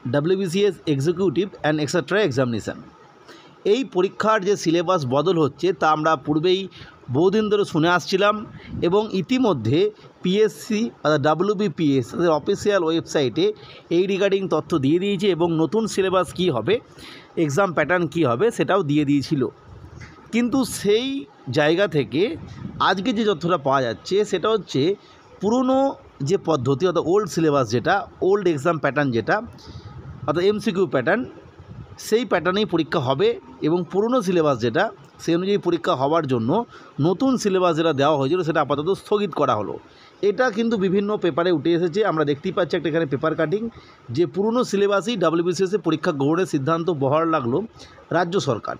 WBCS executive and etcetera examination. এই পরীক্ষার যে সিলেবাস বদল হচ্ছে তা আমরা পূর্বেই বহুদিন ধরে শুনে আসছিলাম এবং ইতিমধ্যে পিএসসি অর্থাৎ WBPS তাদের অফিসিয়াল ওয়েবসাইটে এই রিগার্ডিং তথ্য দিয়ে দিয়েছে এবং নতুন সিলেবাস কী হবে, এক্সাম প্যাটার্ন কী হবে সেটাও দিয়ে দিয়েছিল। কিন্তু সেই জায়গা থেকে আজকে যে তথ্যটা পাওয়া যাচ্ছে সেটা হচ্ছে পুরনো যে পদ্ধতি অর্থাৎ ওল্ড সিলেবাস, যেটা ওল্ড এক্সাম প্যাটার্ন, যেটা অর্থাৎ MCQ প্যাটার্ন, সেই প্যাটার্নেই পরীক্ষা হবে এবং পুরনো সিলেবাস যেটা সেই অনুযায়ী পরীক্ষা হওয়ার জন্য নতুন সিলেবাস যেটা দেওয়া হয়েছিল সেটা আপাতত স্থগিত করা হলো। এটা কিন্তু বিভিন্ন পেপারে উঠে এসেছে, আমরা দেখতেই পাচ্ছি একটা এখানে পেপার কাটিং, যে পুরনো সিলেবাসই WBCS পরীক্ষা গ্রহণের সিদ্ধান্ত বহাল রাখলো রাজ্য সরকার।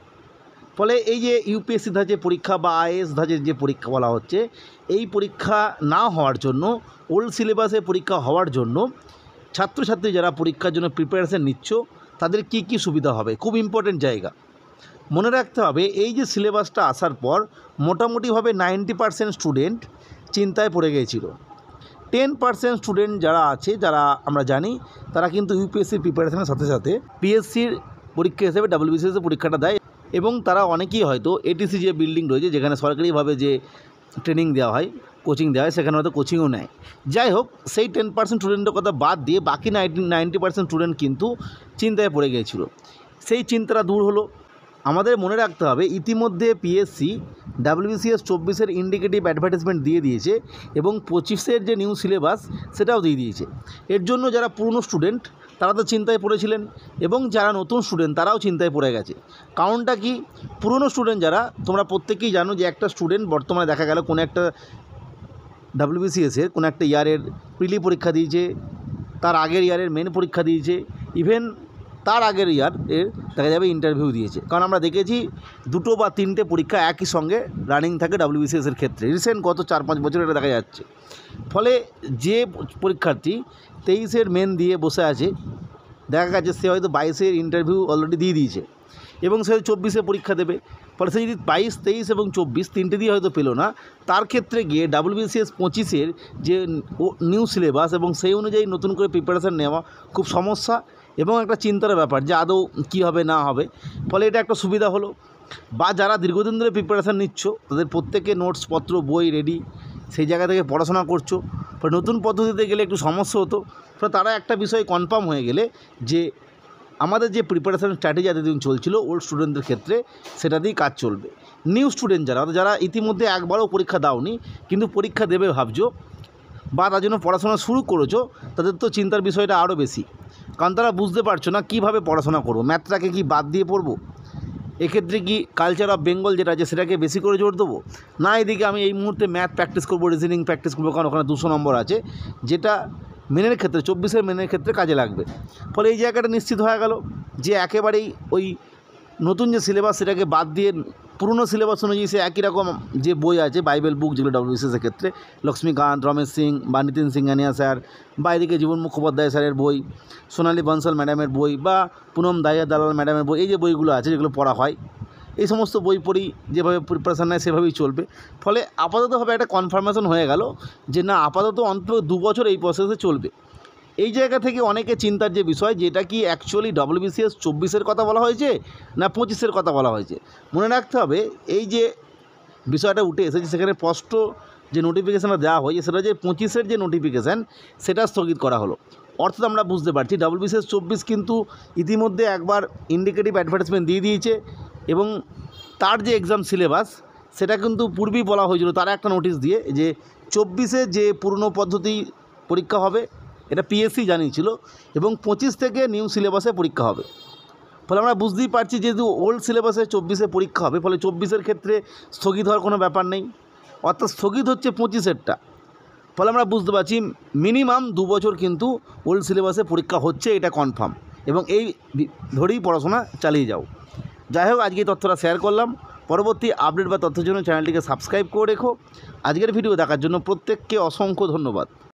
ফলে এই যে UPSC ধাঁচে পরীক্ষা বা IAS ধাঁচের যে পরীক্ষা বলা হচ্ছে, এই পরীক্ষা না হওয়ার জন্য, ওল্ড সিলেবাসে পরীক্ষা হওয়ার জন্য ছাত্রছাত্রী যারা পরীক্ষার জন্য প্রিপারেশান নিচ্ছ তাদের কি কি সুবিধা হবে, খুব ইম্পর্টেন্ট জায়গা। মনে রাখতে হবে এই যে সিলেবাসটা আসার পর মোটামুটিভাবে 90% স্টুডেন্ট চিন্তায় পড়ে গিয়েছিল। 10% স্টুডেন্ট যারা আছে, যারা আমরা জানি তারা কিন্তু UPSC প্রিপারেশনের সাথে সাথে PSCর পরীক্ষা হিসেবে WBCS পরীক্ষাটা দেয় এবং তারা অনেকেই হয়তো ATC যে বিল্ডিং রয়েছে যেখানে সরকারিভাবে যে ট্রেনিং দেওয়া হয়, কোচিং দেওয়া হয়, সেখানে হয়তো কোচিংও নেয়। যাই হোক, সেই 10% স্টুডেন্টের কথা বাদ দিয়ে বাকি 90% স্টুডেন্ট কিন্তু চিন্তায় পড়ে গিয়েছিল। সেই চিন্তাটা দূর হলো। আমাদের মনে রাখতে হবে ইতিমধ্যে PSC WBCS 24-এর ইন্ডিকেটিভ অ্যাডভার্টাইজমেন্ট দিয়ে দিয়েছে এবং 25-এর যে নিউ সিলেবাস সেটাও দিয়ে দিয়েছে। এর জন্য যারা পুরনো স্টুডেন্ট তারা তো চিন্তায় পড়েছিলেন এবং যারা নতুন স্টুডেন্ট তারাও চিন্তায় পড়ে গেছে। কারণটা কি, পুরনো স্টুডেন্ট যারা, তোমরা প্রত্যেকেই জানো যে একটা স্টুডেন্ট বর্তমানে দেখা গেল কোনো একটা WBCS-এর কোনো একটা ইয়ারের প্রিলি পরীক্ষা দিয়েছে, তার আগের ইয়ারের মেন পরীক্ষা দিয়েছে, ইভেন তার আগের ইয়ারের দেখা যাবে ইন্টারভিউ দিয়েছে। কারণ আমরা দেখেছি 2 বা 3টে পরীক্ষা একই সঙ্গে রানিং থাকে WBCS-এর ক্ষেত্রে, রিসেন্ট গত 4-5 বছর এটা দেখা যাচ্ছে। ফলে যে পরীক্ষার্থী 23-এর মেন দিয়ে বসে আছে, দেখা গেছে সে হয়তো 22-এর ইন্টারভিউ অলরেডি দিয়ে দিয়েছে এবং সে 24-এ পরীক্ষা দেবে। ফলে সে যদি 22, 23 এবং 24 তিনটে দিয়ে হয়তো পেলো না, তার ক্ষেত্রে গিয়ে WBCS 25-এর যে নিউ সিলেবাস এবং সেই অনুযায়ী নতুন করে প্রিপারেশান নেওয়া খুব সমস্যা এবং একটা চিন্তার ব্যাপার যে আদৌ কী হবে না হবে। ফলে এটা একটা সুবিধা হলো। বা যারা দীর্ঘদিন ধরে প্রিপারেশান নিচ্ছ তাদের প্রত্যেকে নোটসপত্র বই রেডি, সেই জায়গা থেকে পড়াশোনা করছো, ফলে নতুন পদ্ধতিতে গেলে একটু সমস্যা হতো। ফলে তারা একটা বিষয় কনফার্ম হয়ে গেলে যে আমাদের যে প্রিপারেশান স্ট্র্যাটেজি এতদিন চলছিল ওল্ড স্টুডেন্টদের ক্ষেত্রে সেটা দিয়েই কাজ চলবে। নিউ স্টুডেন্ট যারা ইতিমধ্যে একবারও পরীক্ষা দাওনি কিন্তু পরীক্ষা দেবে ভাবছো বা তার জন্য পড়াশোনা শুরু করেছো, তাদের তো চিন্তার বিষয়টা আরও বেশি। কারণ তারা বুঝতে পারছো না কীভাবে পড়াশোনা করবো, ম্যাথটাকে কি বাদ দিয়ে পড়বো, এক্ষেত্রে কি কালচার অফ বেঙ্গল যেটা আছে সেটাকে বেশি করে জোর দেবো, না এদিকে আমি এই মুহূর্তে ম্যাথ প্র্যাকটিস করবো, রিজনিং প্র্যাকটিস করবো, কারণ ওখানে 200 নম্বর আছে যেটা মেনের ক্ষেত্রে 24-এর মেনের ক্ষেত্রে কাজে লাগবে। ফলে এই জায়গাটা নিশ্চিত হয়ে গেল যে একেবারেই ওই নতুন যে সিলেবাস সেটাকে বাদ দিয়ে পুরনো সিলেবাস অনুযায়ী সে একই রকম যে বই আছে, বাইবেল বুক যেগুলো WBCS-এর ক্ষেত্রে লক্ষ্মীকান্ত, রমেশ সিং বা নিতিন সিংহানিয়া স্যার বা এদিকে জীবন মুখোপাধ্যায় স্যারের বই, সোনালী বনসাল ম্যাডামের বই বা পুনম দাহিয়া দালাল ম্যাডামের বই, এই যে বইগুলো আছে যেগুলো পড়া হয়, এই সমস্ত বই পড়ি, যেভাবে প্রিপারেশান নেয় সেভাবেই চলবে। ফলে আপাততভাবে একটা কনফার্মেশন হয়ে গেল যে না, আপাতত অন্তত 2 বছর এই প্রসেসে চলবে। এই জায়গা থেকে অনেকে চিন্তার যে বিষয়, যে এটা কি অ্যাকচুয়ালি WBCS 24-এর কথা বলা হয়েছে না 25-এর কথা বলা হয়েছে। মনে রাখতে হবে এই যে বিষয়টা উঠে এসেছে সেখানে স্পষ্ট যে নোটিফিকেশানটা দেওয়া হয়েছে সেটা যে 25-এর যে নোটিফিকেশান সেটা স্থগিত করা হলো। অর্থাৎ আমরা বুঝতে পারছি WBCS 24 কিন্তু ইতিমধ্যে একবার ইন্ডিকেটিভ অ্যাডভার্টাইজমেন্ট দিয়ে দিয়েছে এবং তার যে এক্সাম সিলেবাস সেটা কিন্তু পূর্বেই বলা হয়েছিল, তারা একটা নোটিশ দিয়ে যে 24-এ যে পুরনো পদ্ধতি পরীক্ষা হবে এটা PSC জানিয়েছিল এবং 25 থেকে নিউ সিলেবাসে পরীক্ষা হবে। ফলে আমরা বুঝতেই পারছি যেহেতু ওল্ড সিলেবাসে 24-এ পরীক্ষা হবে, ফলে 24-এর ক্ষেত্রে স্থগিত হওয়ার কোনো ব্যাপার নেই, অর্থাৎ স্থগিত হচ্ছে 25-এরটা। ফলে আমরা বুঝতে পারছি মিনিমাম 2 বছর কিন্তু ওল্ড সিলেবাসে পরীক্ষা হচ্ছে, এটা কনফার্ম, এবং এই ধরেই পড়াশোনা চালিয়ে যাও। যাই হোক, আজকে এই তথ্যটা শেয়ার করলাম। পরবর্তী আপডেট বা তথ্যের জন্য চ্যানেলটিকে সাবস্ক্রাইব করে রেখো। আজকের ভিডিও দেখার জন্য প্রত্যেককে অসংখ্য ধন্যবাদ।